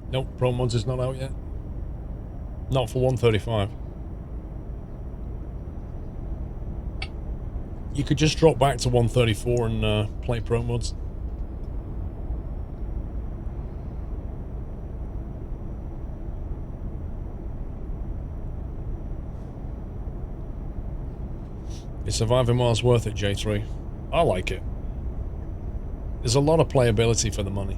Nope, Pro Mods is not out yet. Not for 135. You could just drop back to 134 and play Pro Mods. Is Surviving Mars worth it, J3? I like it. There's a lot of playability for the money.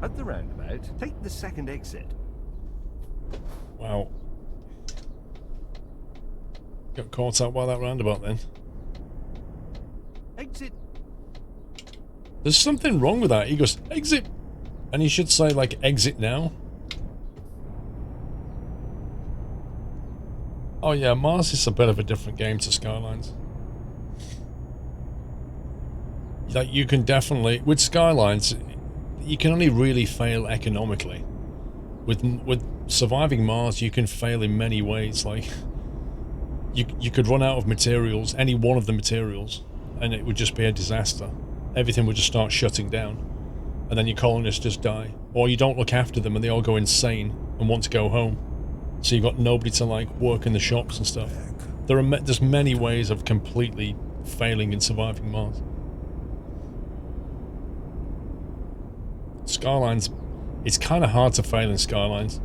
At the roundabout, take the second exit. Wow. Got caught out by that roundabout then. Exit. There's something wrong with that. He goes, exit! And he should say, like, exit now. Oh yeah, Mars is a bit of a different game to Skylines. Like, you can definitely... With Skylines, you can only really fail economically. With Surviving Mars, you can fail in many ways. Like, you could run out of materials, any one of the materials, and it would just be a disaster. Everything would just start shutting down, and then your colonists just die, or you don't look after them and they all go insane and want to go home, so you've got nobody to like work in the shops and stuff. There's many ways of completely failing in Surviving Mars. Skylines, it's kind of hard to fail in Skylines.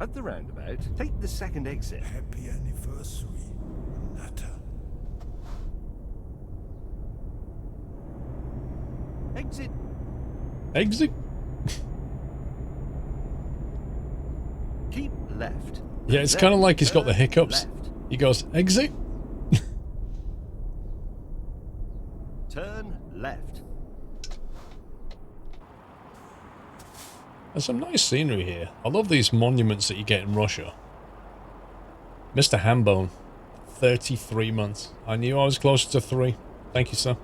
At the roundabout, take the second exit. Happy anniversary, Natter. Exit. Exit? Keep left. Yeah, it's kind of like he's got the hiccups. Left. He goes, exit? Turn left. There's some nice scenery here. I love these monuments that you get in Russia. Mr. Hambone, 33 months. I knew I was closer to 3. Thank you, sir.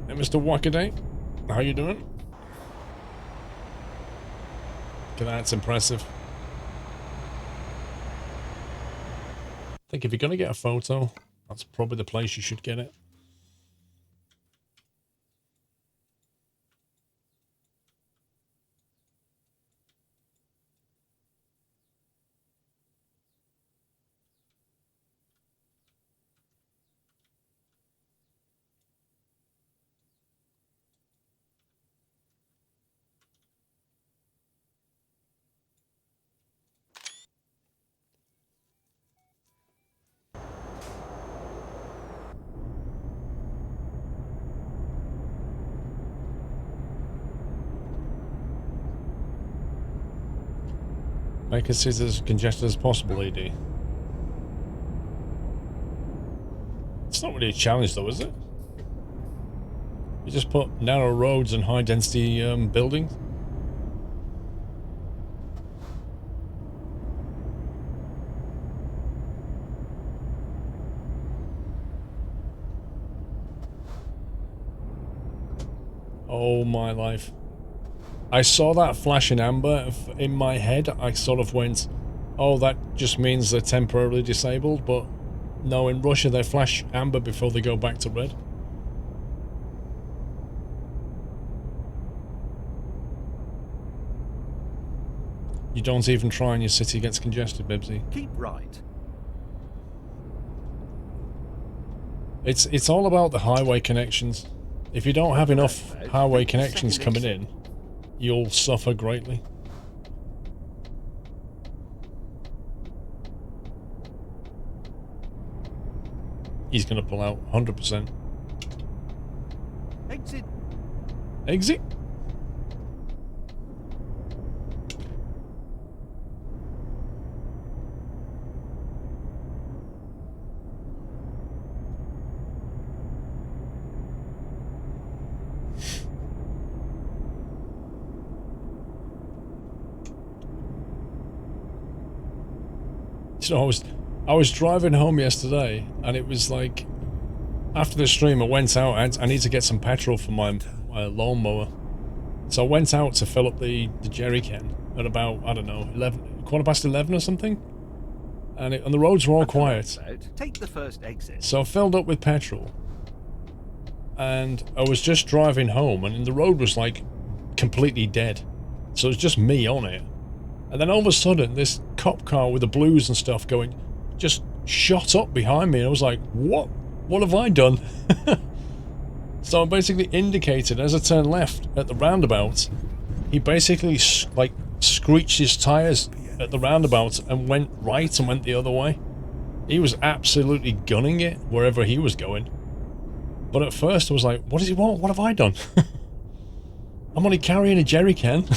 Hey, Mr. Wackaday, how you doing? That's impressive. I think if you're going to get a photo, that's probably the place you should get it. Make it as congested as possible, AD. It's not really a challenge though, is it? You just put narrow roads and high density buildings. Oh my life. I saw that flash in amber in my head. I sort of went, oh, that just means they're temporarily disabled, but no, in Russia they flash amber before they go back to red. You don't even try and your city gets congested, Bibsy. Keep right. It's all about the highway connections. If you don't have enough highway connections coming in, you'll suffer greatly. He's going to pull out 100%. Exit. Exit? You know, I was driving home yesterday, and it was like after the stream, I went out. I need to get some petrol for my lawnmower, so I went out to fill up the jerry can at about, I don't know, 11, 11:15 or something, and the roads were all quiet. Take the first exit. So I filled up with petrol, and I was just driving home, and the road was like completely dead, so it was just me on it. And then all of a sudden, this cop car with the blues and stuff going just shot up behind me, and I was like, what? What have I done? So I basically indicated as I turned left at the roundabout. He basically like screeched his tires at the roundabout and went right and went the other way. He was absolutely gunning it wherever he was going. But at first I was like, what does he want? What have I done? I'm only carrying a jerry can.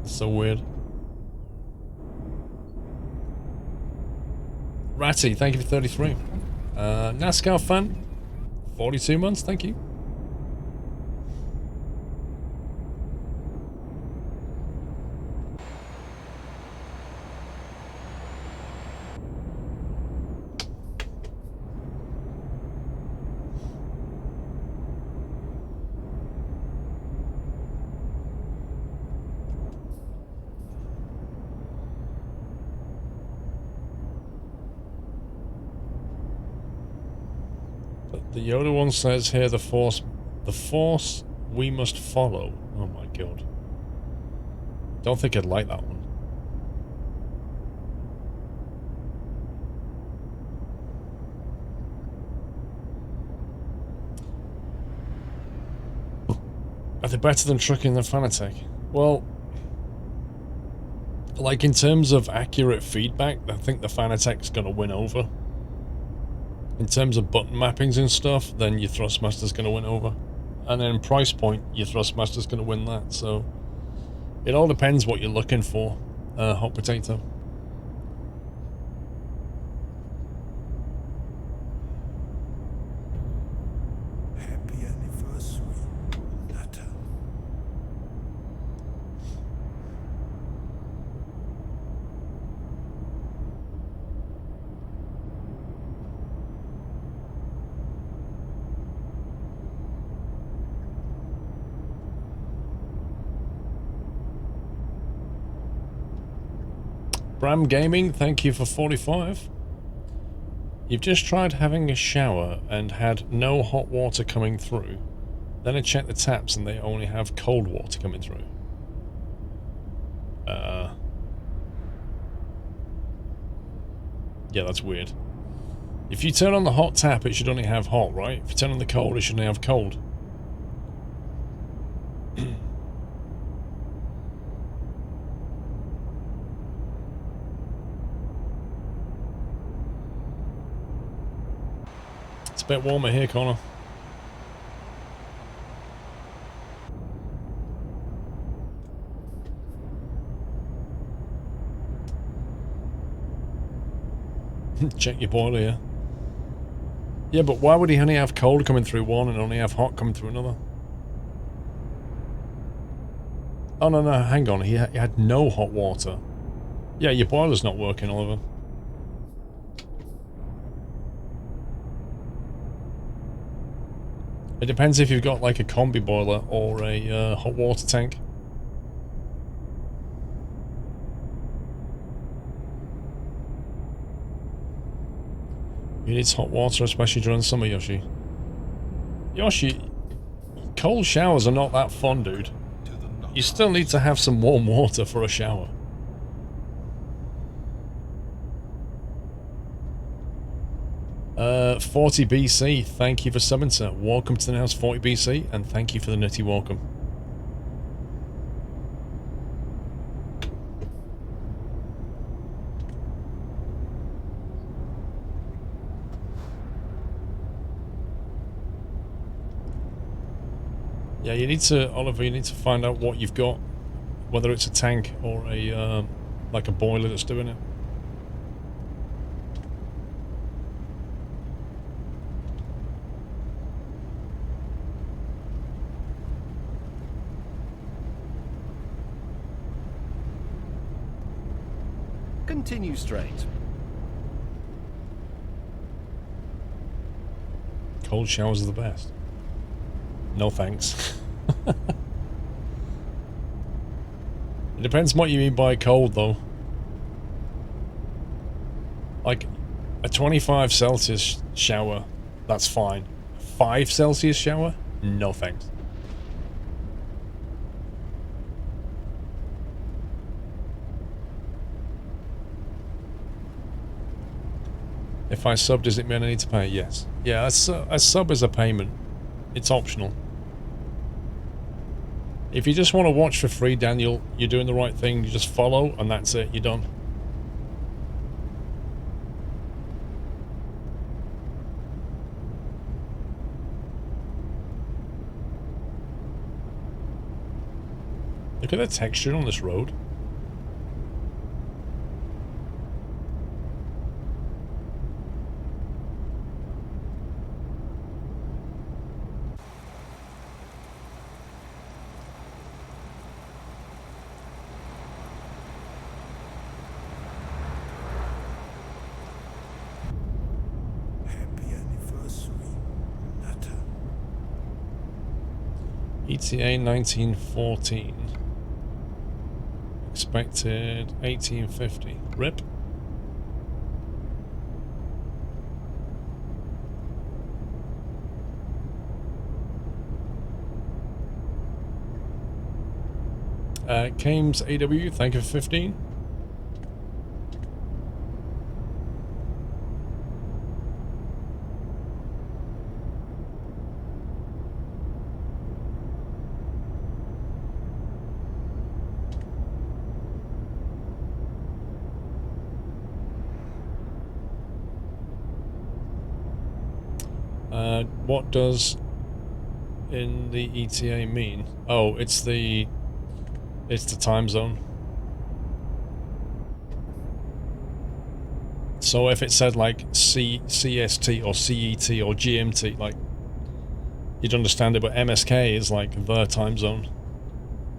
So weird. Ratty, thank you for 33. NASCAR fan, 42 months, thank you. The Yoda one says here, the force we must follow. Oh my god. Don't think I'd like that one. Are they better than trucking than Fanatec? Well, like in terms of accurate feedback, I think the Fanatec's gonna win over. In terms of button mappings and stuff, then your Thrustmaster's going to win over. And then price point, your Thrustmaster's going to win that. So it all depends what you're looking for. Hot potato. Happy anniversary, Nata. Bram Gaming, thank you for 45. You've just tried having a shower and had no hot water coming through. Then I checked the taps and they only have cold water coming through. Yeah, that's weird. If you turn on the hot tap, it should only have hot, right? If you turn on the cold, it should only have cold. It's a bit warmer here, Connor. Check your boiler, yeah. Yeah, but why would he only have cold coming through one and only have hot coming through another? Oh, no, no, hang on. He had no hot water. Yeah, your boiler's not working, Oliver. It depends if you've got like a combi boiler or a hot water tank. You need hot water, especially during summer, Yoshi. Yoshi, cold showers are not that fun, dude. You still need to have some warm water for a shower. Uh, 40 BC, thank you for subbing, sir. Welcome to the house, 40 BC, and thank you for the nutty welcome. Yeah, you need to, Oliver, you need to find out what you've got, whether it's a tank or a, like a boiler that's doing it. Continue straight. Cold showers are the best. No thanks. It depends what you mean by cold, though. Like, a 25 Celsius shower, that's fine. 5 Celsius shower? No thanks. If I sub, does it mean I need to pay? Yes. Yeah, a sub is a payment. It's optional. If you just want to watch for free, Daniel, you're doing the right thing. You just follow, and that's it. You're done. Look at the texture on this road. ETA 1914. Expected 1850. RIP. Kames AW, thank you for 15. What does in the ETA mean? Oh, it's the time zone. So if it said like CST or CET or GMT, like, you'd understand it, but MSK is like the time zone.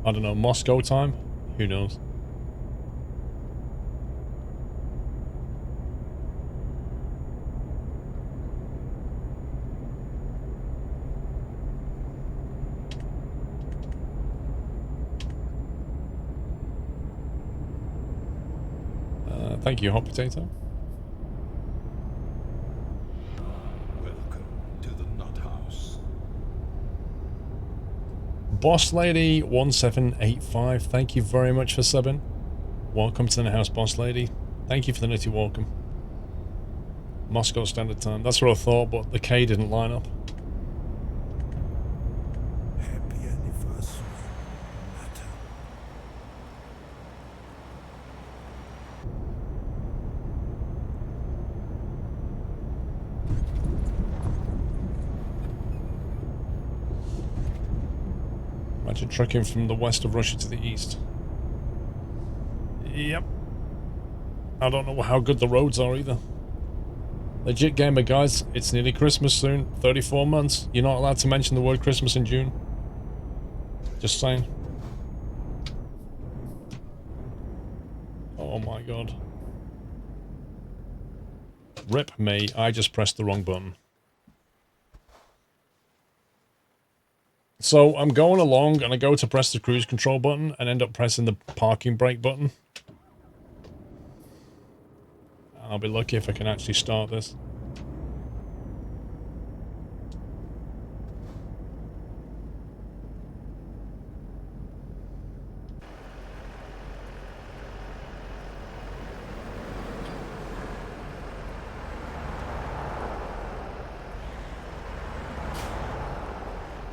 I don't know, Moscow time? Who knows? Thank you, Hot Potato. Welcome to the Nut House. Boss Lady 1785, thank you very much for subbing. Welcome to the house, Boss Lady. Thank you for the nutty welcome. Moscow Standard Time. That's what I thought, but the K didn't line up. Happy anniversary, Nutter. Imagine trucking from the west of Russia to the east. Yep. I don't know how good the roads are either. Legit gamer, guys. It's nearly Christmas soon. 34 months. You're not allowed to mention the word Christmas in June. Just saying. Oh my god. Rip me. I just pressed the wrong button. So I'm going along and I go to press the cruise control button and end up pressing the parking brake button. I'll be lucky if I can actually start this.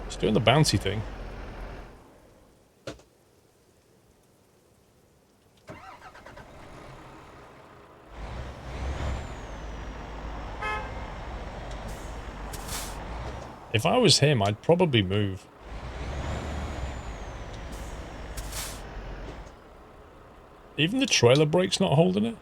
It's doing the bouncy thing. If I was him, I'd probably move. Even the trailer brake's not holding it.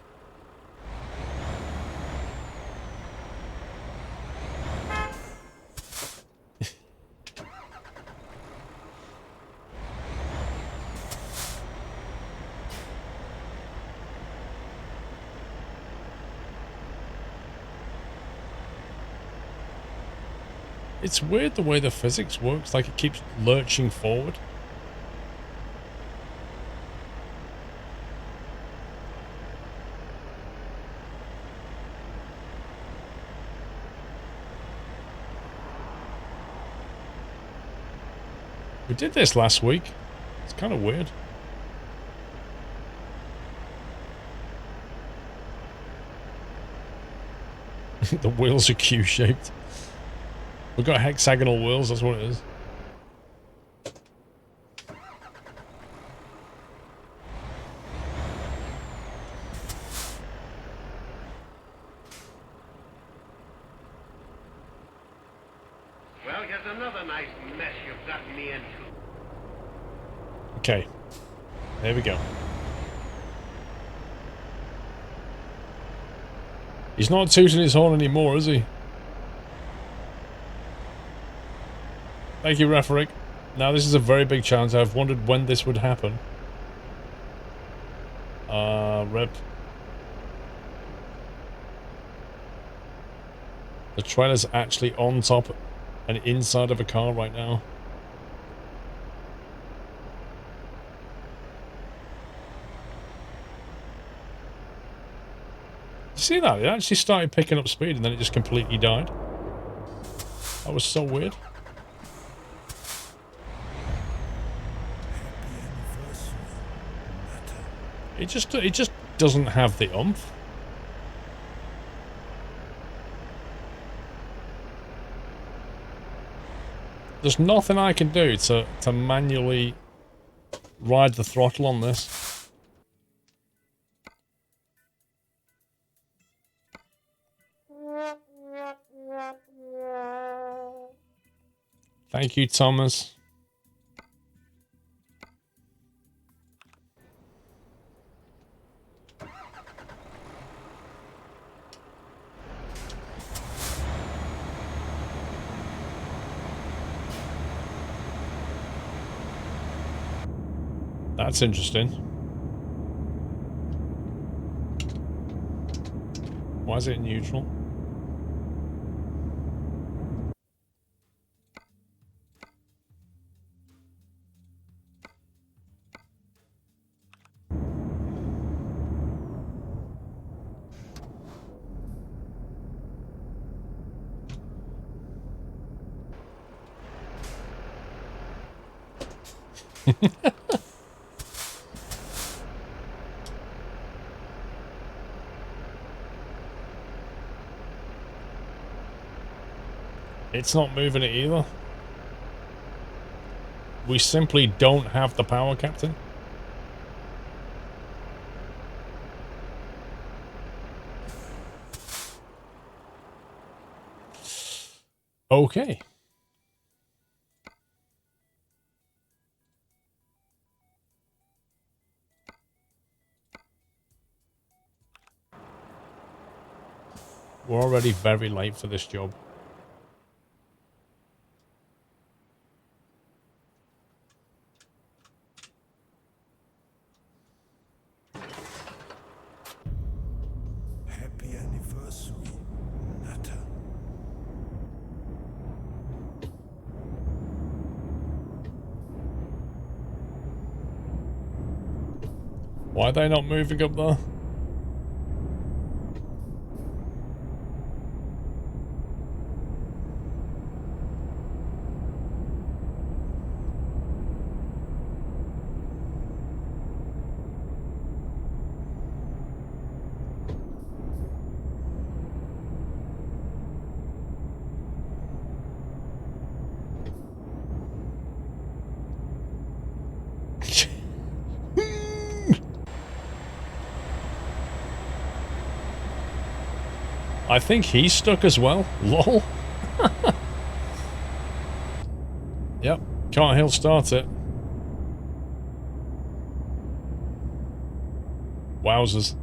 It's weird the way the physics works, like it keeps lurching forward. We did this last week. It's kind of weird. The wheels are Q-shaped. We've got hexagonal wheels, that's what it is. Well, here's another nice mess you've gotten me into. Okay. There we go. He's not tooting his horn anymore, is he? Thank you, Rafaric. Now, this is a very big challenge. I've wondered when this would happen. Rip. The trailer's actually on top and inside of a car right now. You see that? It actually started picking up speed and then it just completely died. That was so weird. It just doesn't have the oomph. There's nothing I can do to manually ride the throttle on this. Thank you, Thomas. That's interesting. Why is it neutral? It's not moving it either. We simply don't have the power, Captain. Okay. We're already very late for this job. Happy anniversary, Natter. Why are they not moving up there? I think he's stuck as well. Lol. Yep. Can't he'll start it. Wowzers.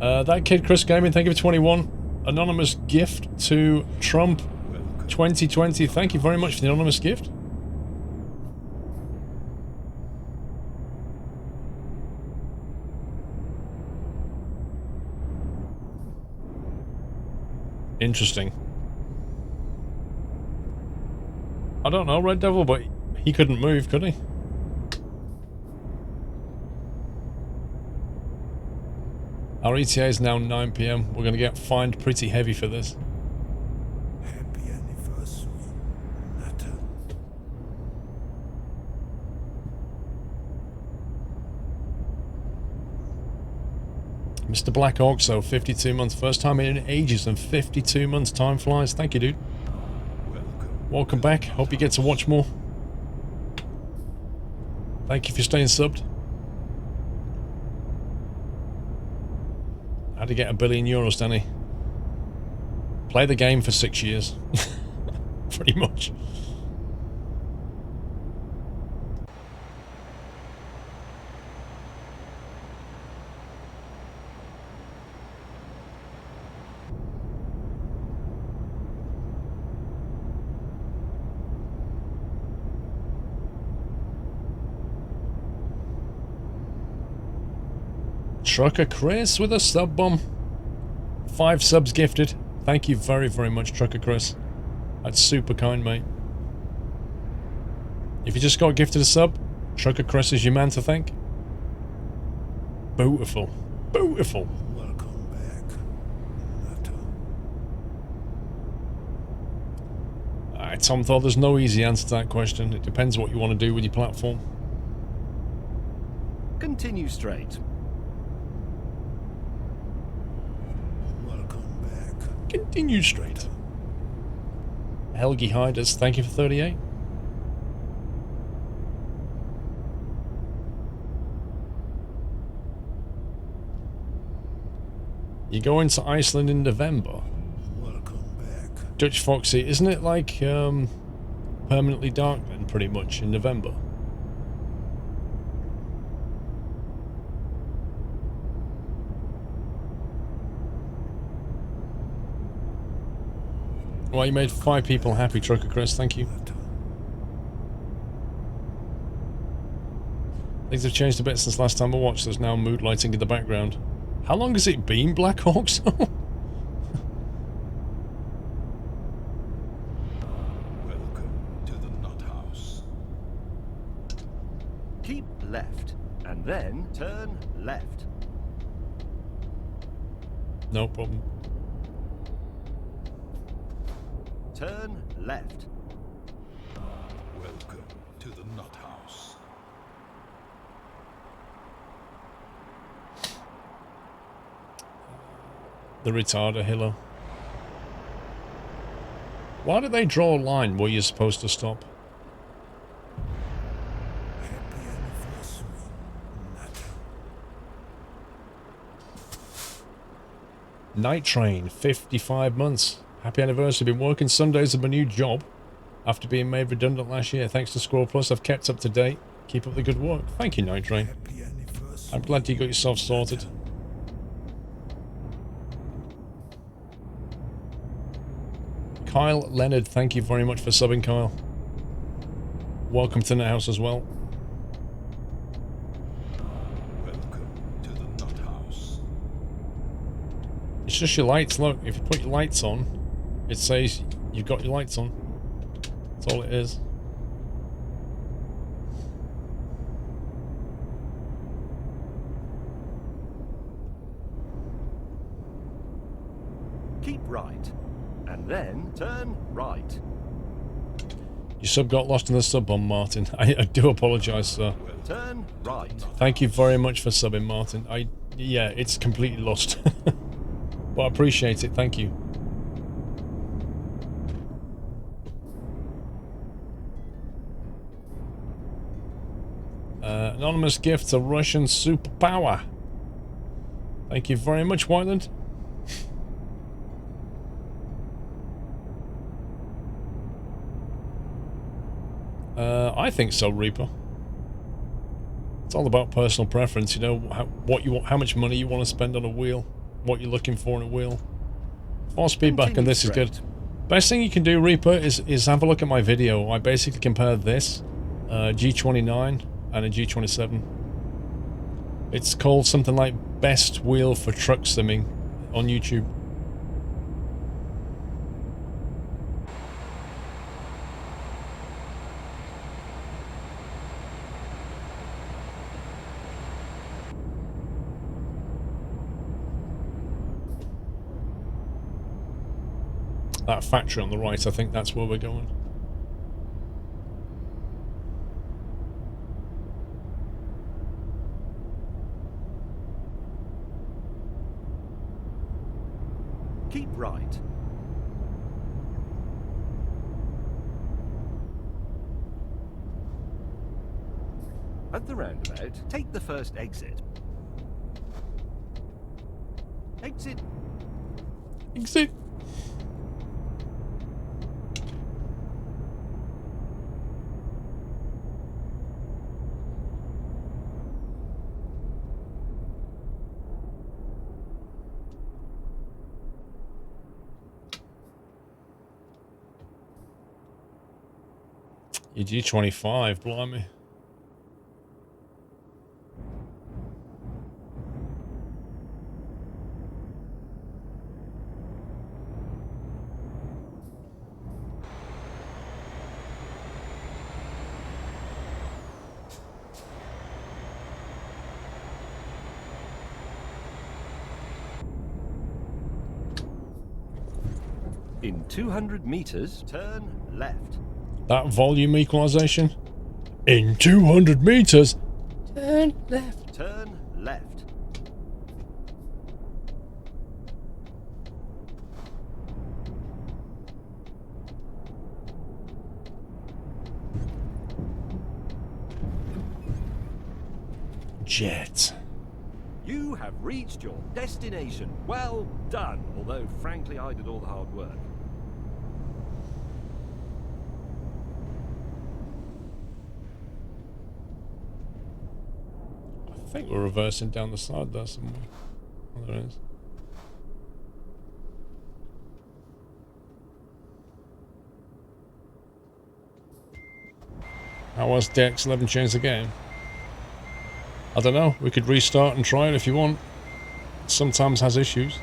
That kid Chris Gaming, thank you for 21. Anonymous gift to Trump 2020. Thank you very much for the anonymous gift. Interesting. I don't know, Red Devil, but he couldn't move, could he? Our ETA is now 9 PM. We're going to get fined pretty heavy for this. Happy anniversary, Natter. Mr. Black Hawk, so 52 months. First time in ages, and 52 months. Time flies. Thank you, dude. Welcome back. Hope you get to watch more. Thank you for staying subbed. How to get €1 billion, Danny? Play the game for 6 years. Pretty much. Trucker Chris with a sub bomb. 5 subs gifted. Thank you very, very much, Trucker Chris. That's super kind, mate. If you just got gifted a sub, Trucker Chris is your man to thank. Beautiful. Beautiful. Welcome back, Natter. Alright, Tom thought there's no easy answer to that question. It depends what you want to do with your platform. Continue straight. Continue straight. Helgi Hiders, thank you for 38. You're going to Iceland in November. Welcome back. Dutch Foxy, isn't it like permanently dark then, pretty much, in November? Well, you made 5 people happy, Trucker Chris, thank you. Things have changed a bit since last time I watched. There's now mood lighting in the background. How long has it been, Black Hawks? Welcome to the Nut House. Keep left, and then turn left. No problem. Turn left. Welcome to the Nut House. The retarder Hilo. Why do they draw a line where you're supposed to stop? Happy anniversary, Natter. Night Train, 55 months. Happy anniversary. Been working Sundays at my new job after being made redundant last year. Thanks to SquirrelPlus, I've kept up to date. Keep up the good work. Thank you, Night Train. Happy anniversary. I'm glad you got yourself sorted. Kyle Leonard, thank you very much for subbing, Kyle. Welcome to the house as well. Welcome to the Nut House. It's just your lights. Look, if you put your lights on, it says you've got your lights on. That's all it is. Keep right, and then turn right. Your sub got lost in the sub bomb, Martin. I do apologise, sir. Turn right. Thank you very much for subbing, Martin. Yeah, it's completely lost. But I appreciate it, thank you. Anonymous gift to Russian superpower. Thank you very much, Whiteland. I think so, Reaper. It's all about personal preference, you know, how much money you want to spend on a wheel, what you're looking for in a wheel. 4-speed back, and this is good. Best thing you can do, Reaper, is have a look at my video. I basically compared this G29 and a G27. It's called something like Best Wheel for Truck Simming on YouTube. That factory on the right, I think that's where we're going. Keep right. At the roundabout, take the first exit. Exit. Exit. You G25, blimey. In 200 meters, turn left. That volume equalization? In 200 meters? Turn left. Turn left. Jet. You have reached your destination. Well done, although frankly I did all the hard work. I think we're reversing down the side there somewhere. Oh, there it is. How was DX11 change the game? I don't know. We could restart and try it if you want. Sometimes has issues.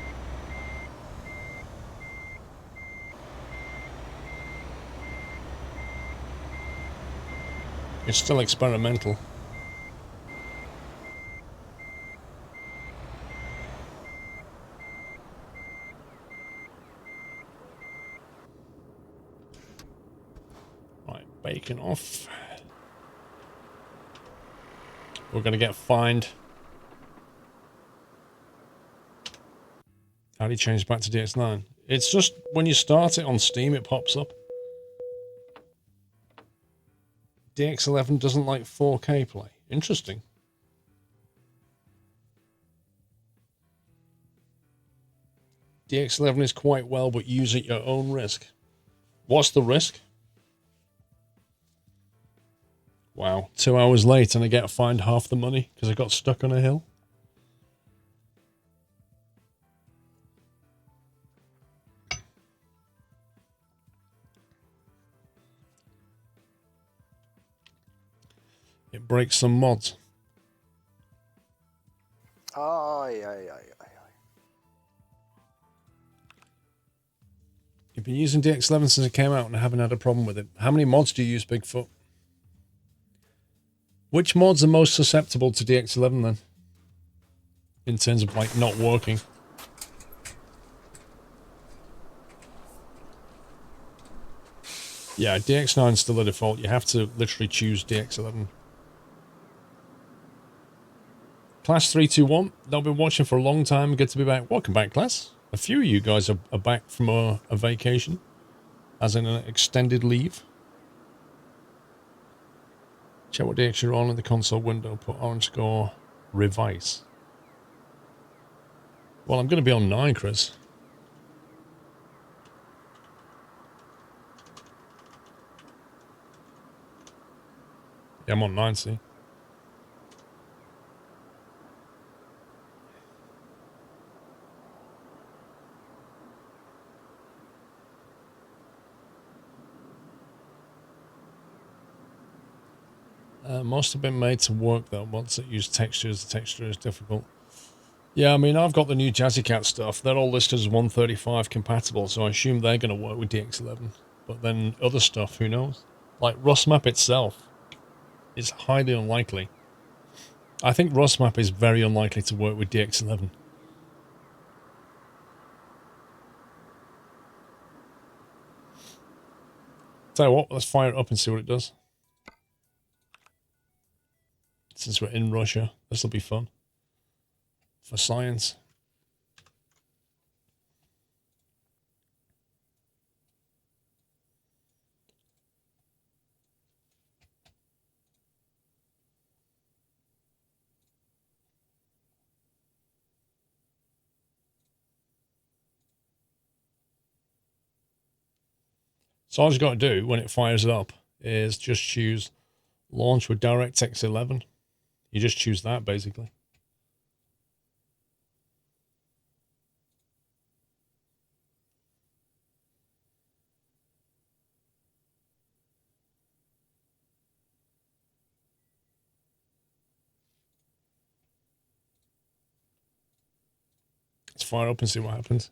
It's still experimental. Right, bacon off. We're going to get fined. How do you change back to DX9? It's just when you start it on Steam, it pops up. DX11 doesn't like 4K play. Interesting. DX11 is quite well, but use at your own risk. What's the risk? Wow, 2 hours late and I get fined half the money because I got stuck on a hill. It breaks some mods. You've been using DX11 since it came out and I haven't had a problem with it. How many mods do you use, Bigfoot? Which mods are most susceptible to DX11 then? In terms of like not working. Yeah, DX9 is still the default. You have to literally choose DX11. Class 321, they've been watching for a long time. Good to be back. Welcome back, Class. A few of you guys are back from a vacation, as in an extended leave. Check what DX you're on in the console window. Put _ revise. Well, I'm going to be on 9, Chris. Yeah, I'm on 9, see? Most have been made to work though. Once it use textures, the texture is difficult. Yeah, I mean, I've got the new Jazzy Cat stuff. They're all listed as 135 compatible, so I assume they're going to work with DX11. But then other stuff, who knows? Like Rustmap itself is highly unlikely. I think Rustmap is very unlikely to work with DX11. Tell you what, let's fire it up and see what it does. Since we're in Russia, this will be fun. For science. So all you've got to do when it fires it up is just choose launch with DirectX 11. You just choose that basically. Let's fire up and see what happens.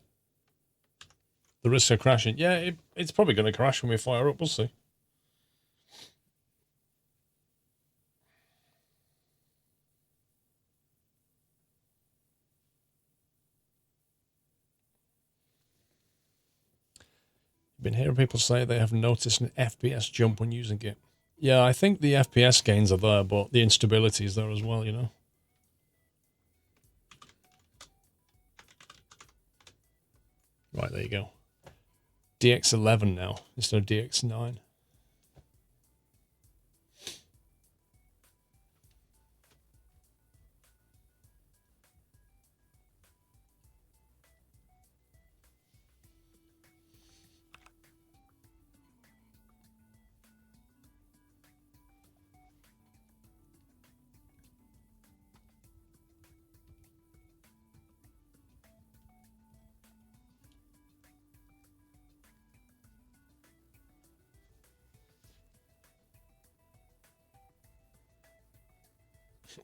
The risk of crashing. Yeah, it's probably going to crash when we fire up. We'll see. I've been hearing people say they have noticed an FPS jump when using it. Yeah, I think the FPS gains are there, but the instability is there as well, you know. Right, there you go. DX11 now instead of DX9.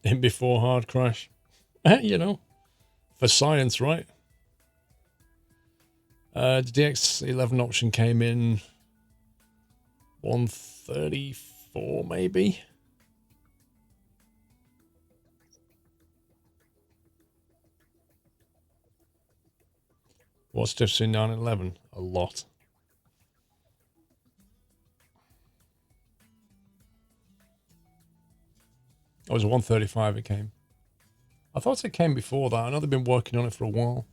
In before hard crash. You know, for science, right? The DX11 option came in 134 maybe. What's the difference between 9 and 11? A lot. It was 135 it came. I thought it came before that. I know they've been working on it for a while.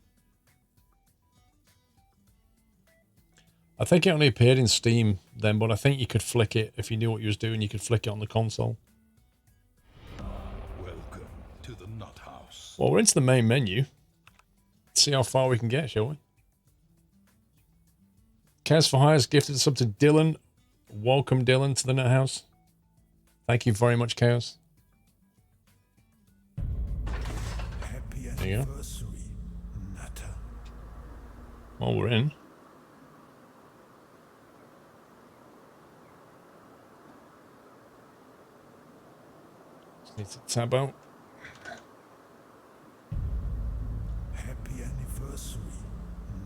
I think it only appeared in Steam then, but I think you could flick it if you knew what you was doing. You could flick it on the console. Welcome to the Nut House. Well, we're into the main menu. Let's see how far we can get, shall we? Chaos for Hire has gifted us up to Dylan. Welcome, Dylan, to the Nut House. Thank you very much, Chaos. Happy There you go. anniversary, Nutter. Well, we're in. Just need to tab out. Happy anniversary,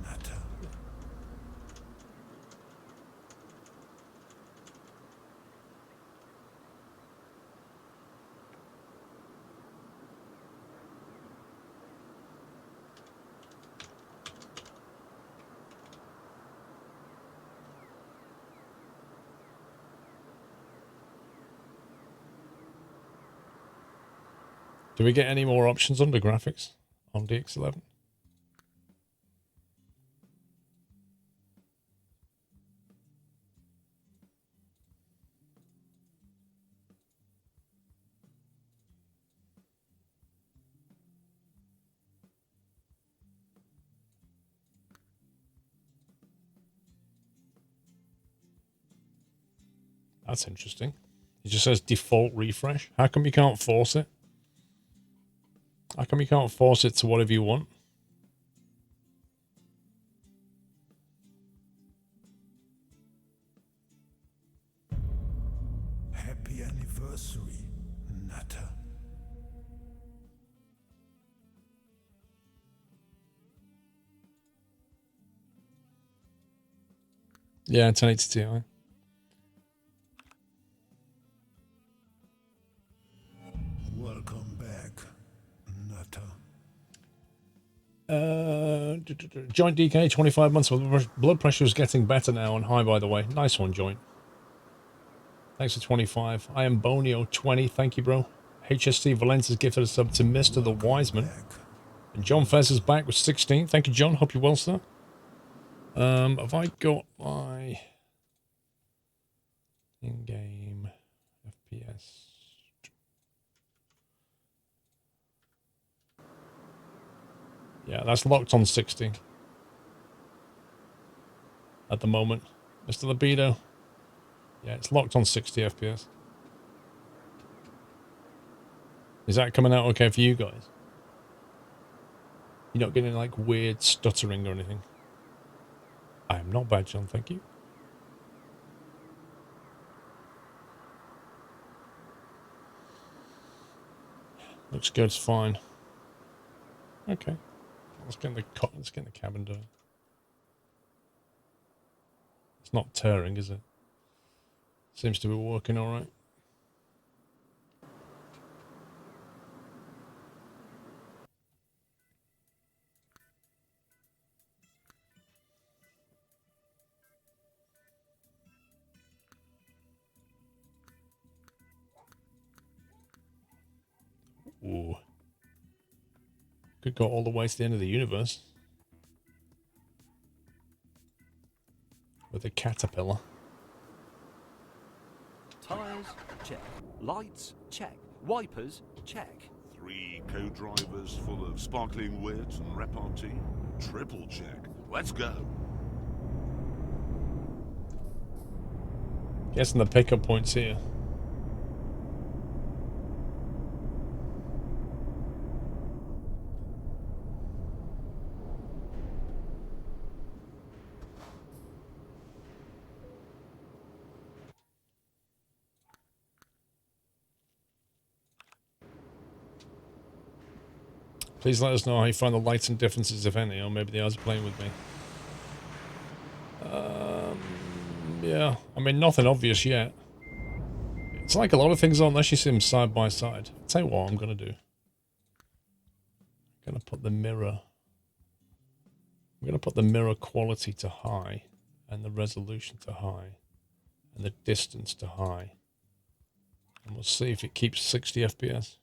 Nutter. Do we get any more options under graphics on DX11? That's interesting. It just says default refresh. How come you can't force it? How come you can't force it to whatever you want? Happy anniversary, Nutter. Yeah, 1080 Ti. Welcome back, Nutter. Joint DK, 25 months. Blood pressure is getting better now and high, by the way. Nice one, Joint. Thanks for 25. I am Bonio 20. Thank you, bro. HST Valencia's gifted a sub to Mr. the Wiseman. And John Fez is back with 16. Thank you, John. Hope you're well, sir. Have I got my in-game FPS? Yeah, that's locked on 60 at the moment. Mr. Libido. Yeah, it's locked on 60 FPS. Is that coming out okay for you guys? You're not getting like weird stuttering or anything? I am not bad, John, thank you. Looks good, it's fine. Okay. Let's get in the cabin door. It's not tearing, is it? Seems to be working alright. Ooh. Could go all the way to the end of the universe. With a caterpillar. Tires, check. Lights, check. Wipers, check. 3 co-drivers full of sparkling wit and repartee. Triple check. Let's go. Guessing the pickup points here. Please let us know how you find the lights and differences, if any, or maybe the others are playing with me. Yeah, I mean, nothing obvious yet. It's like a lot of things, unless you see them side by side. I'll tell you what I'm going to do. I'm going to put the mirror... I'm going to put the mirror quality to high, and the resolution to high, and the distance to high. And we'll see if it keeps 60 FPS.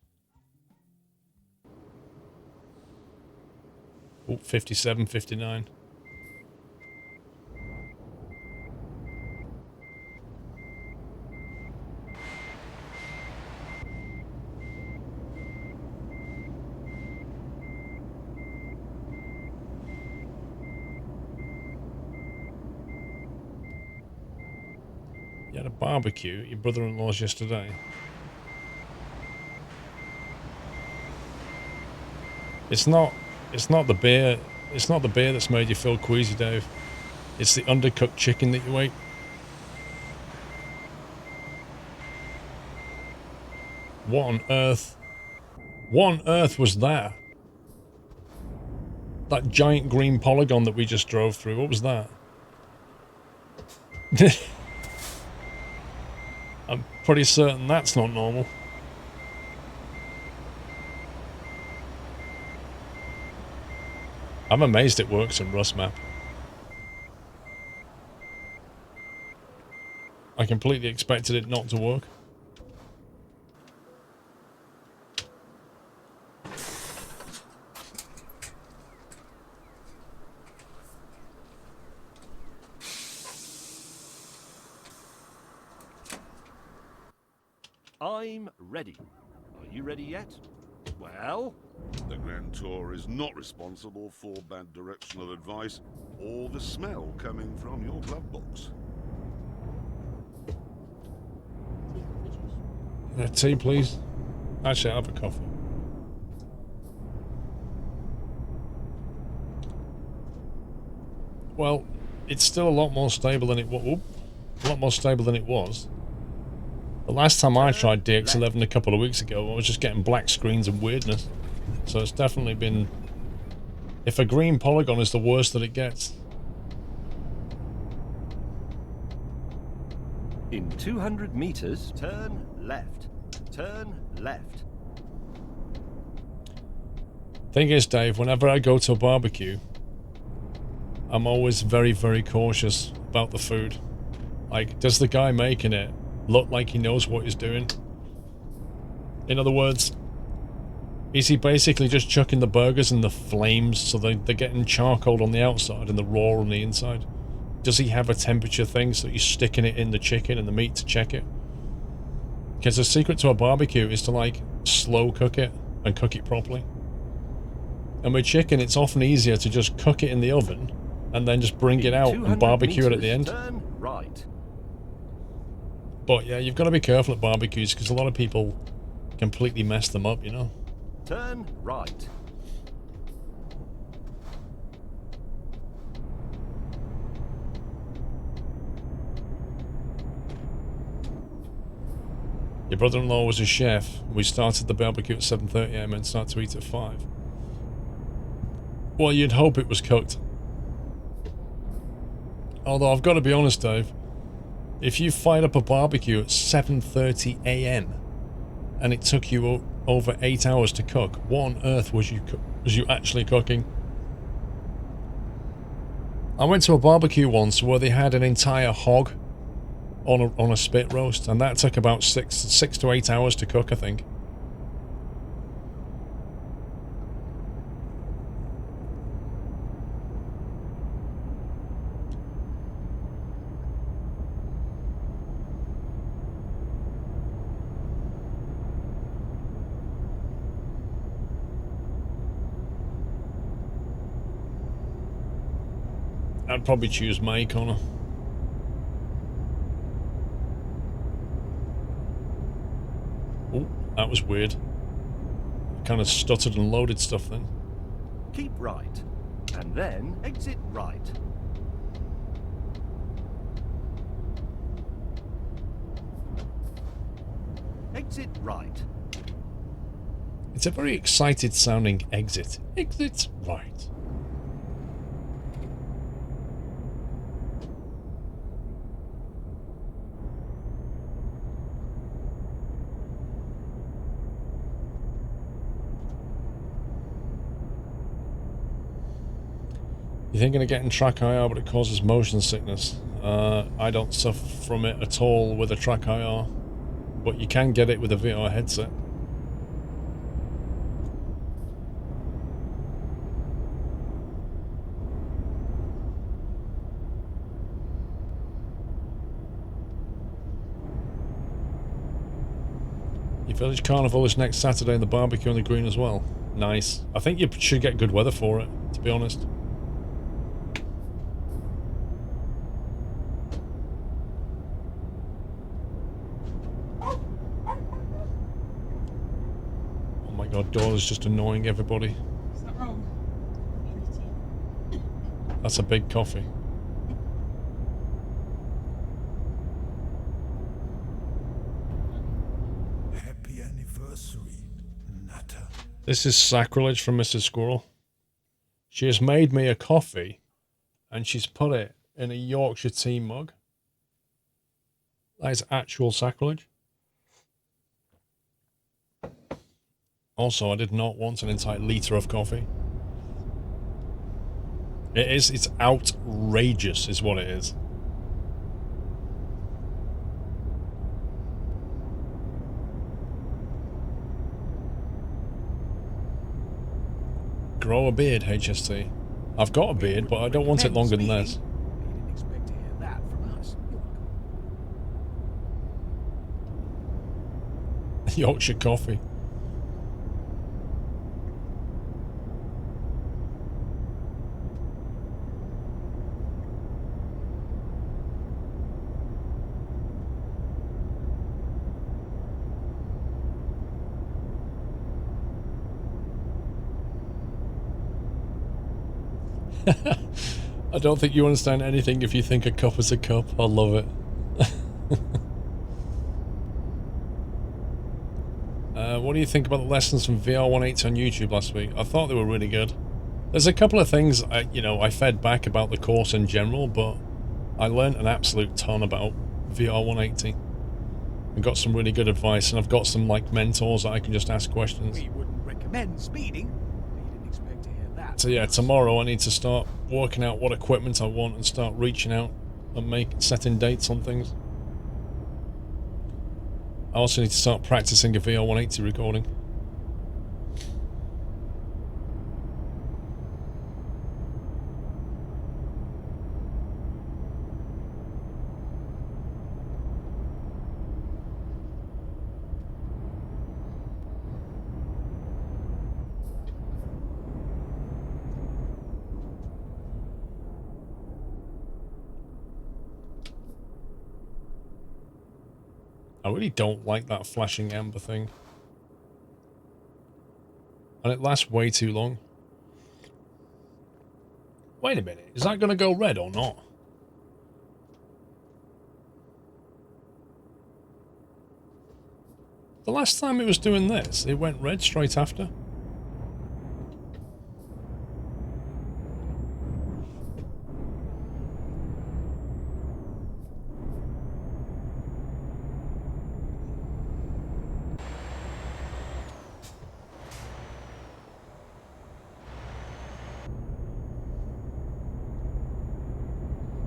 Oh, 57, 59. You had a barbecue at your brother-in-law's yesterday. It's not the beer. It's not the beer that's made you feel queasy, Dave. It's the undercooked chicken that you ate. What on earth? What on earth was that? That giant green polygon that we just drove through. What was that? I'm pretty certain that's not normal. I'm amazed it works in Rust map. I completely expected it not to work. I'm ready. Are you ready yet? Well... The Grand Tour is not responsible for bad directional advice or the smell coming from your glove box. Tea, please. Actually, I'll have a coffee. Well, it's still a lot more stable than it was. A lot more stable than it was. The last time I tried DX11 a couple of weeks ago, I was just getting black screens and weirdness. So it's definitely been... If a green polygon is the worst that it gets. In 200 meters, turn left. Turn left. Thing is, Dave, whenever I go to a barbecue, I'm always very, very cautious about the food. Like, does the guy making it look like he knows what he's doing? In other words, is he basically just chucking the burgers in the flames so they're getting charcoal on the outside and the raw on the inside? Does he have a temperature thing so he's sticking it in the chicken and the meat to check it? Because the secret to a barbecue is to, like, slow cook it and cook it properly. And with chicken, it's often easier to just cook it in the oven and then just bring it out and barbecue it at the end. Turn right. But yeah, you've got to be careful at barbecues because a lot of people completely mess them up, you know? Turn right. Your brother-in-law was a chef. We started the barbecue at 7:30 AM and started to eat at 5. Well, you'd hope it was cooked. Although I've got to be honest, Dave, if you fired up a barbecue at 7:30 AM and it took you over 8 hours to cook, what on earth was you actually cooking? I went to a barbecue once where they had an entire hog on a spit roast, and that took about 6 to 8 hours to cook, I think. I'd probably choose May, Connor. Oh, that was weird. Kind of stuttered and loaded stuff then. Keep right, and then exit right. Exit right. It's a very excited sounding exit. Exit right. You're thinking of getting track IR, but it causes motion sickness. I don't suffer from it at all with a track IR, but you can get it with a VR headset. Your village carnival is next Saturday and the barbecue on the green as well. Nice. I think you should get good weather for it, to be honest. God, Doyle's just annoying everybody. Is that wrong? That's a big coffee. Happy anniversary, Nutter. This is sacrilege from Mrs. Squirrel. She has made me a coffee and she's put it in a Yorkshire tea mug. That is actual sacrilege. Also, I did not want an entire litre of coffee. It's outrageous is what it is. Grow a beard, HST. I've got a beard, but I don't want it longer than this. You didn't expect to hear that from us. Yorkshire coffee. I don't think you understand anything if you think a cup is a cup. I love it. What do you think about the lessons from VR180 on YouTube last week? I thought they were really good. There's a couple of things I fed back about the course in general, but I learned an absolute ton about VR180. I got some really good advice, and I've got some like mentors that I can just ask questions. We wouldn't recommend speeding. You didn't expect to hear that. So yeah, tomorrow I need to start working out what equipment I want and start reaching out and setting dates on things. I also need to start practicing a VR180 recording. I really don't like that flashing amber thing. And it lasts way too long. Wait a minute, is that going to go red or not? The last time it was doing this, it went red straight after.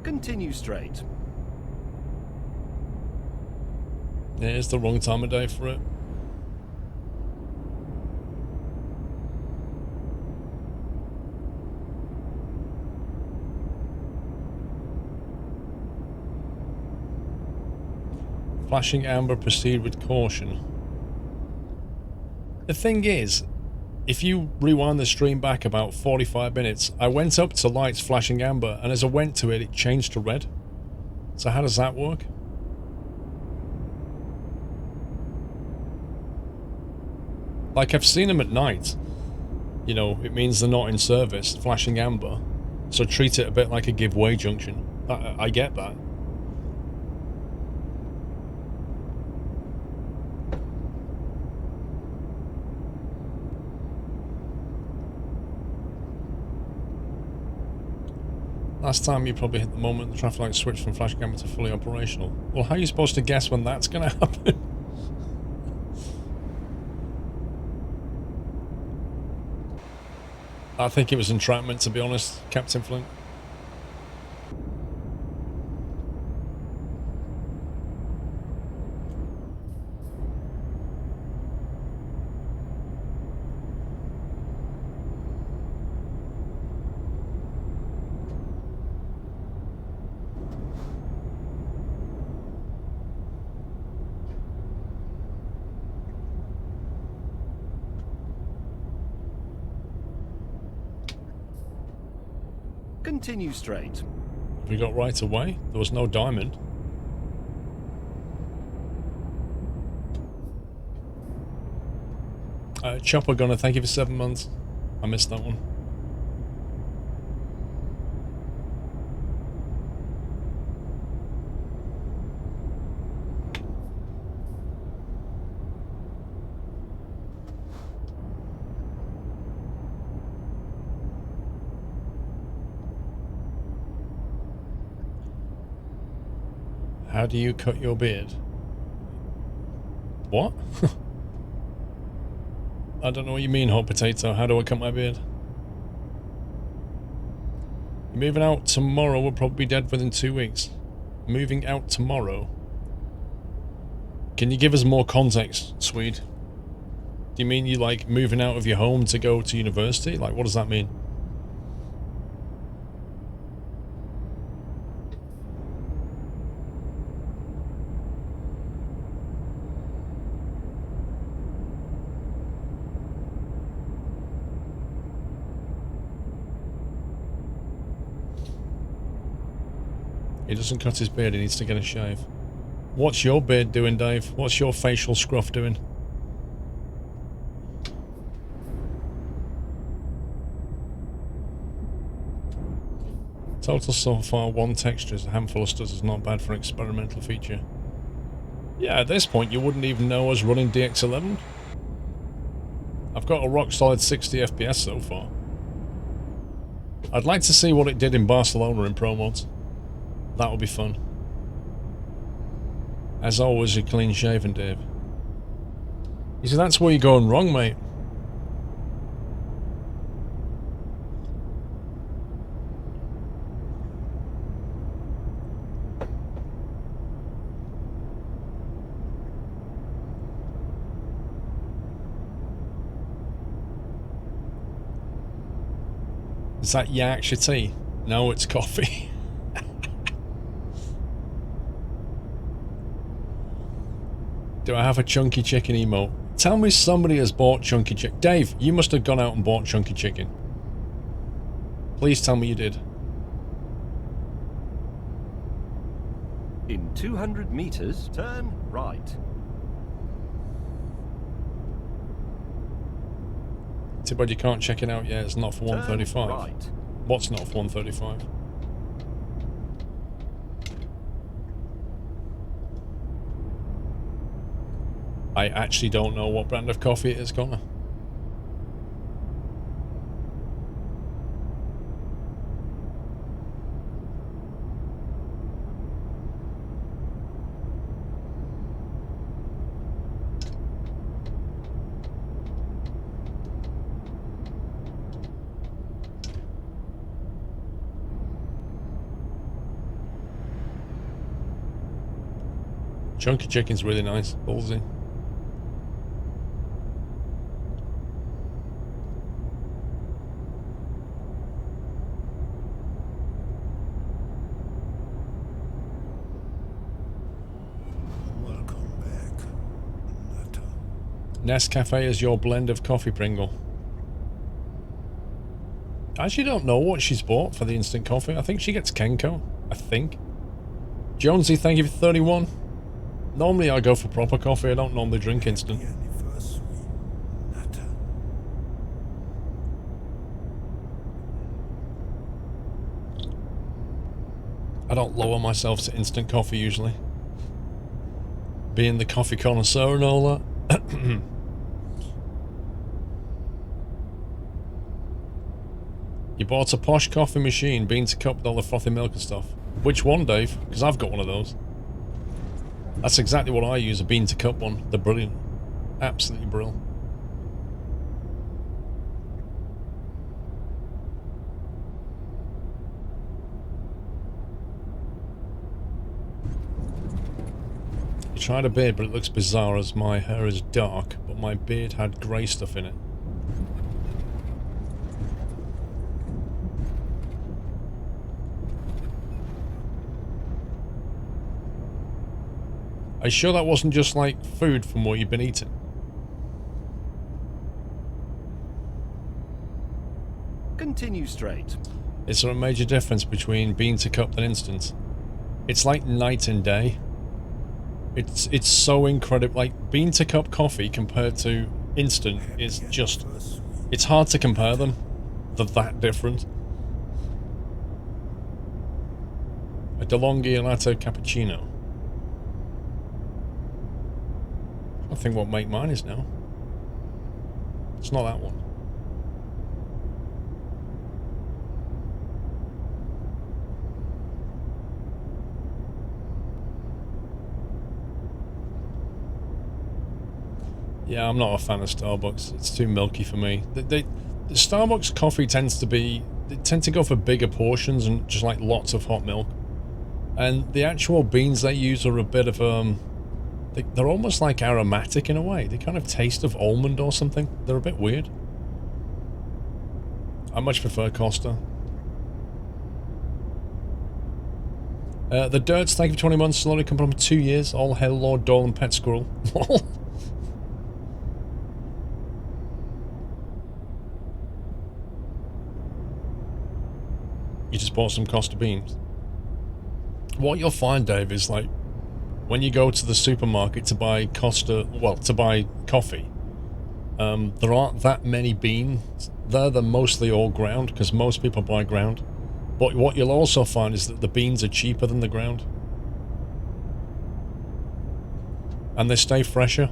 Continue straight. Yeah, it's the wrong time of day for it. Flashing amber, proceed with caution. The thing is, if you rewind the stream back about 45 minutes, I went up to lights flashing amber, and as I went to it, it changed to red. So how does that work? Like, I've seen them at night. You know, it means they're not in service, flashing amber. So treat it a bit like a giveaway junction. I get that. Last time you probably hit the moment the traffic light switched from flashing amber to fully operational. Well, how are you supposed to guess when that's going to happen? I think it was entrapment, to be honest, Captain Flint. Continue straight. We got right away. There was no diamond. Chopper Gunner, thank you for 7 months. I missed that one. How do you cut your beard? What? I don't know what you mean, hot potato. How do I cut my beard? You're moving out tomorrow. We'll probably be dead within 2 weeks. Moving out tomorrow. Can you give us more context, Swede? Do you mean you like moving out of your home to go to university? Like, what does that mean? He doesn't cut his beard, he needs to get a shave. What's your beard doing, Dave? What's your facial scruff doing? Total so far, 1 texture is a handful of studs is not bad for an experimental feature. Yeah, at this point you wouldn't even know I was running DX11. I've got a rock solid 60 FPS so far. I'd like to see what it did in Barcelona in Pro Mods. That would be fun. As always, you're clean shaven, Dave. You see, that's where you're going wrong, mate. Is that Yorkshire tea? No, it's coffee. Do I have a chunky chicken emote? Tell me somebody has bought chunky chicken. Dave, you must have gone out and bought chunky chicken. Please tell me you did. In 200 meters, turn right. Too bad you can't check it out yet. It's not for 135. Right. What's not for 135? I actually don't know what brand of coffee it is, Connor. Chunky chicken's really nice. Ballsy. Welcome back, Nutter. Nescafe is your blend of coffee, Pringle. I actually don't know what she's bought for the instant coffee. I think she gets Kenko. I think. Jonesy, thank you for 31. Normally I go for proper coffee. I don't normally drink instant. Happy anniversary, Nutter. I don't lower myself to instant coffee usually. Being the coffee connoisseur and all that. You bought a posh coffee machine, bean to cup with all the frothy milk and stuff. Which one, Dave? Because I've got one of those. That's exactly what I use, a bean to cup one. They're brilliant. Absolutely brilliant. You tried a beard, but it looks bizarre as my hair is dark, but my beard had grey stuff in it. Are you sure that wasn't just like food from what you've been eating? Continue straight. Is there a major difference between bean to cup and instant? It's like night and day. It's so incredible. Like bean to cup coffee compared to instant is just, it's hard to compare them. They're that different. A DeLonghi latte cappuccino. I think what make mine is now. It's not that one. Yeah, I'm not a fan of Starbucks. It's too milky for me. The Starbucks coffee tends to be... They tend to go for bigger portions and just like lots of hot milk. And the actual beans they use are a bit of... They're almost like aromatic in a way. They kind of taste of almond or something. They're a bit weird. I much prefer Costa. The Dirts, thank you for 20 months. Slowly come from 2 years. All hail Lord Doyle and Pet Squirrel. You just bought some Costa beans. What you'll find, Dave, is like when you go to the supermarket to buy to buy coffee, there aren't that many beans there. They're mostly all ground because most people buy ground. But what you'll also find is that the beans are cheaper than the ground. And they stay fresher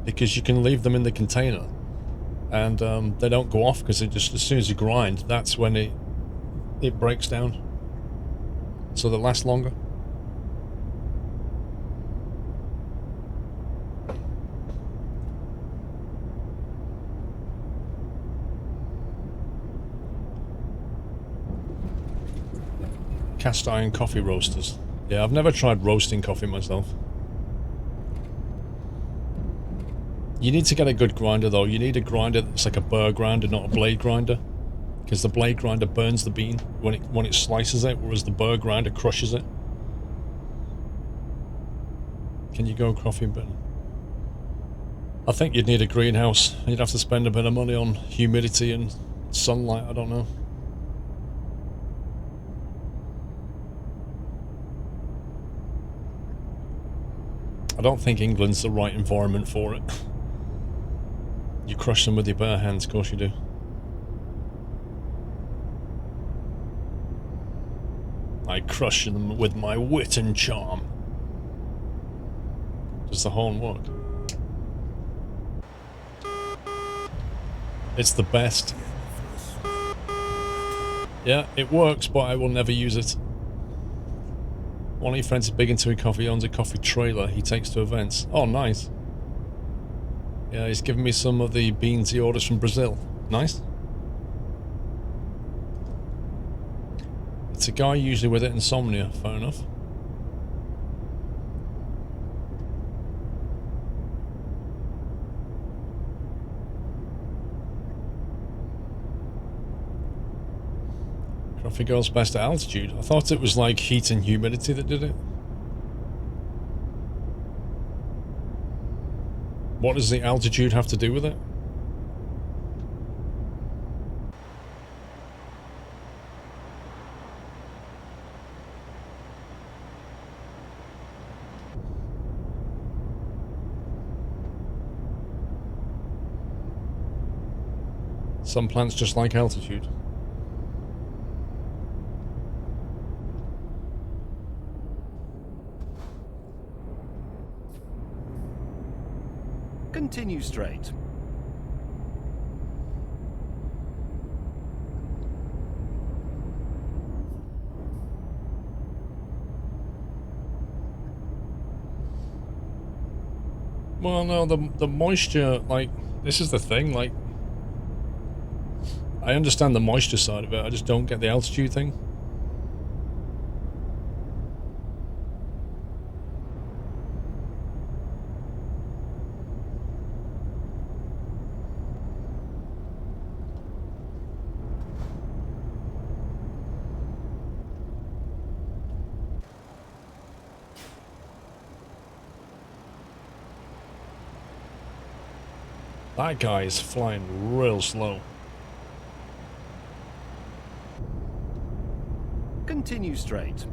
because you can leave them in the container and they don't go off because as soon as you grind, that's when it breaks down. So they last longer. Cast iron coffee roasters. Yeah, I've never tried roasting coffee myself. You need to get a good grinder though. You need a grinder that's like a burr grinder, not a blade grinder. because the blade grinder burns the bean when it slices it, whereas the burr grinder crushes it. Can you grow coffee bin? I think you'd need a greenhouse. You'd have to spend a bit of money on humidity and sunlight. I don't know. I don't think England's the right environment for it. You crush them with your bare hands, of course you do. I crush them with my wit and charm. Does the horn work? It's the best. Yeah, it works, but I will never use it. One of your friends is big into coffee, owns a coffee trailer he takes to events. Oh, nice. Yeah, he's given me some of the beans he orders from Brazil. Nice. It's a guy usually with insomnia, fair enough. Coffee goes best at altitude. I thought it was like heat and humidity that did it. What does the altitude have to do with it? Some plants just like altitude. Continue straight. Well, no, the moisture, like, this is the thing, like, I understand the moisture side of it, I just don't get the altitude thing. That guy is flying real slow. Continue straight.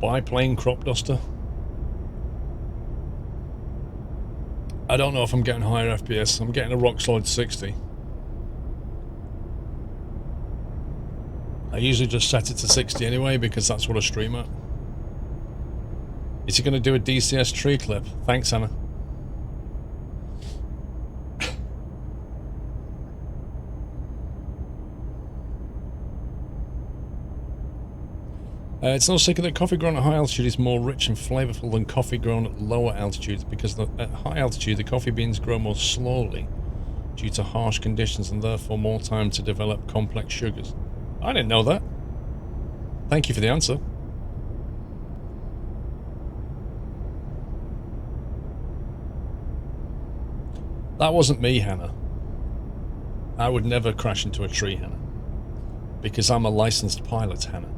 Biplane crop duster. I don't know if I'm getting higher FPS. I'm getting a rock solid 60. I usually just set it to 60 anyway because that's what I stream at. Is he going to do a DCS tree clip? Thanks, Anna. It's no secret that coffee grown at high altitude is more rich and flavorful than coffee grown at lower altitudes because at high altitude the coffee beans grow more slowly due to harsh conditions and therefore more time to develop complex sugars. I didn't know that. Thank you for the answer. That wasn't me, Hannah. I would never crash into a tree, Hannah. Because I'm a licensed pilot, Hannah.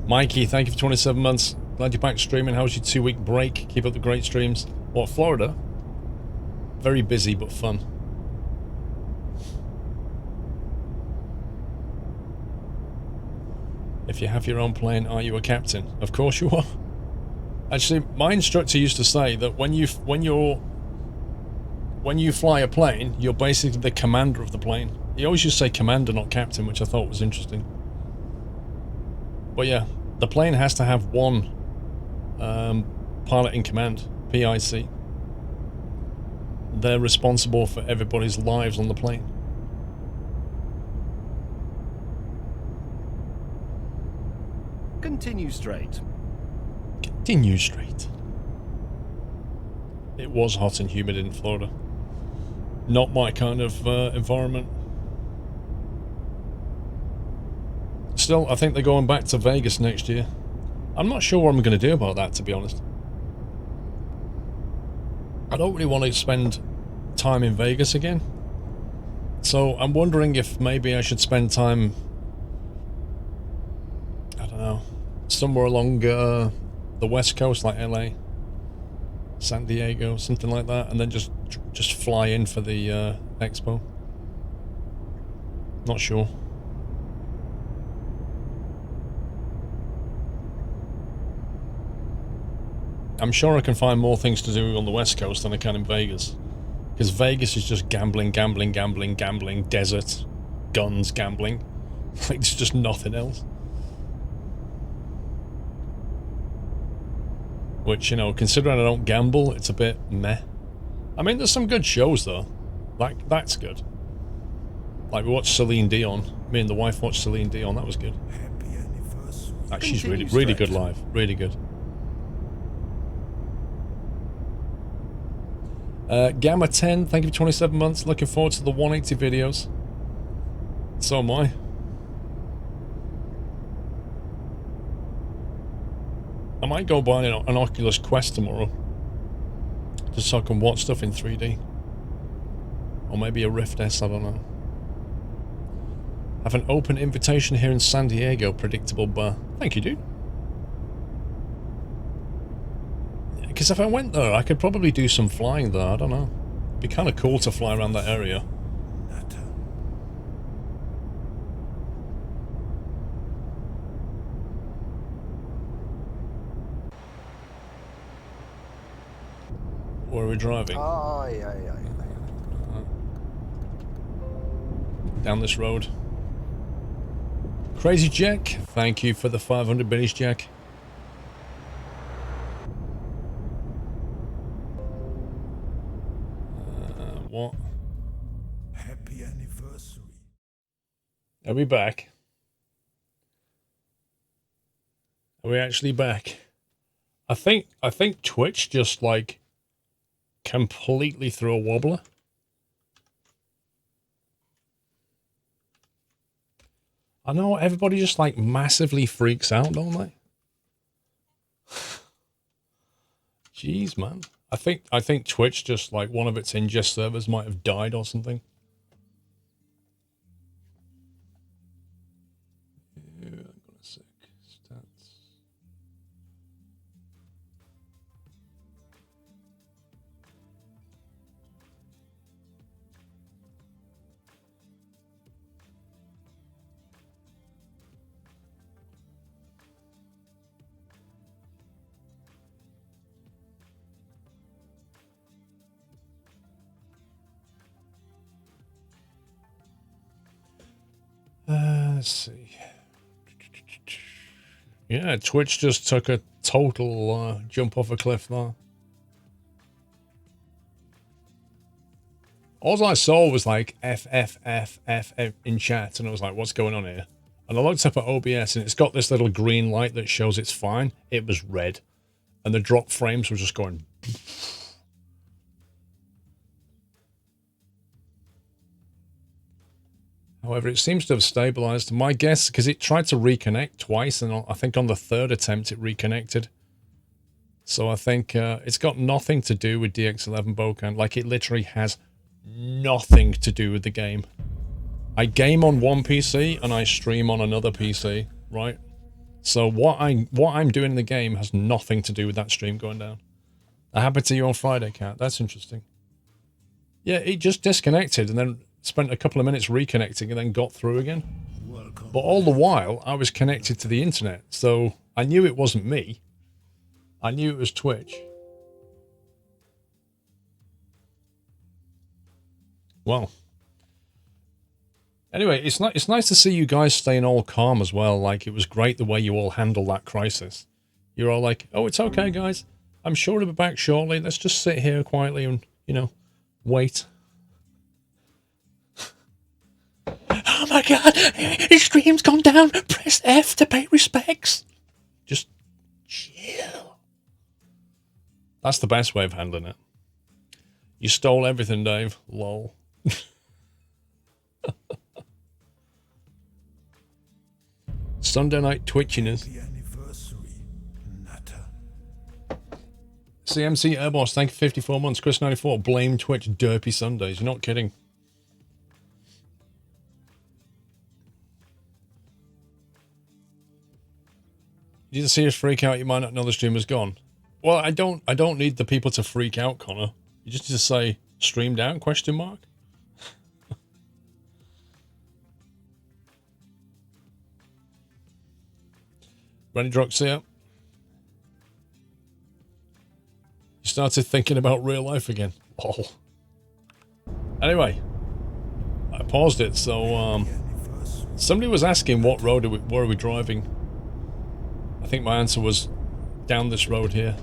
Mikey, thank you for 27 months. Glad you're back streaming. How was your 2-week break? Keep up the great streams. What, Florida? Very busy, but fun. If you have your own plane, are you a captain? Of course you are. Actually, my instructor used to say that when you fly a plane, you're basically the commander of the plane. He always used to say commander, not captain, which I thought was interesting. But yeah, the plane has to have one pilot in command, PIC. They're responsible for everybody's lives on the plane. Continue straight. Continue straight. It was hot and humid in Florida. Not my kind of environment. Still, I think they're going back to Vegas next year. I'm not sure what I'm going to do about that, to be honest. I don't really want to spend time in Vegas again. So I'm wondering if maybe I should spend time, I don't know, somewhere along the West Coast, like LA, San Diego, something like that, and then just fly in for the expo. Not sure. I'm sure I can find more things to do on the West Coast than I can in Vegas. Because Vegas is just gambling, gambling, gambling, gambling, desert, guns, gambling. Like, there's just nothing else. Which, you know, considering I don't gamble, it's a bit meh. I mean, there's some good shows, though. Like, that's good. Like, we watched Celine Dion. Me and the wife watched Celine Dion. That was good. Happy anniversary. Like, she's really good live. Really good. Gamma 10, thank you for 27 months. Looking forward to the 180 videos. So am I. I might go buy an Oculus Quest tomorrow. Just so I can watch stuff in 3D. Or maybe a Rift S, I don't know. Have an open invitation here in San Diego, predictable bar. Thank you, dude. Because if I went there, I could probably do some flying there, I don't know. It'd be kind of cool to fly around that area. Where are we driving? Down this road. Crazy Jack, thank you for the 500 biddies, Jack. What? Happy anniversary. Are we back? Are we actually back? I think Twitch just like completely threw a wobbler. I know everybody just like massively freaks out, don't they? Jeez, man. I think Twitch just like one of its ingest servers might have died or something. Yeah, hang on a sec. Stats. Let's see. Yeah, Twitch just took a total jump off a cliff there. All I saw was like F in chat, and I was like, what's going on here? And I looked up at OBS, and it's got this little green light that shows it's fine. It was red. And the drop frames were just going... However, it seems to have stabilized. My guess, because it tried to reconnect twice, and I think on the third attempt it reconnected. So I think it's got nothing to do with DX11 Bokan. Like, it literally has nothing to do with the game. I game on one PC and I stream on another PC, right? So what I'm doing in the game has nothing to do with that stream going down. That happened to you on Friday, Cat. That's interesting. Yeah, it just disconnected and then spent a couple of minutes reconnecting and then got through again. Welcome. But all the while, I was connected to the internet, so I knew it wasn't me. I knew it was Twitch. Well. Anyway, it's nice to see you guys staying all calm as well. Like, it was great the way you all handled that crisis. You're all like, oh, it's okay, guys. I'm sure it'll be back shortly. Let's just sit here quietly and, you know, wait. Oh my god, his stream's gone down. Press F to pay respects. Just chill. That's the best way of handling it. You stole everything, Dave. Lol. Sunday night twitchiness. Happy anniversary, Nutter. CMC Airboss, thank you for 54 months. Chris94, blame Twitch, derpy Sundays. You're not kidding. You didn't see us freak out, you might not know the stream is gone. Well, I don't need the people to freak out, Connor. You just need to say stream down, question mark. Ready, Droxia? You started thinking about real life again. Lol. Anyway, I paused it, so somebody was asking what road were we driving. I think my answer was down this road here.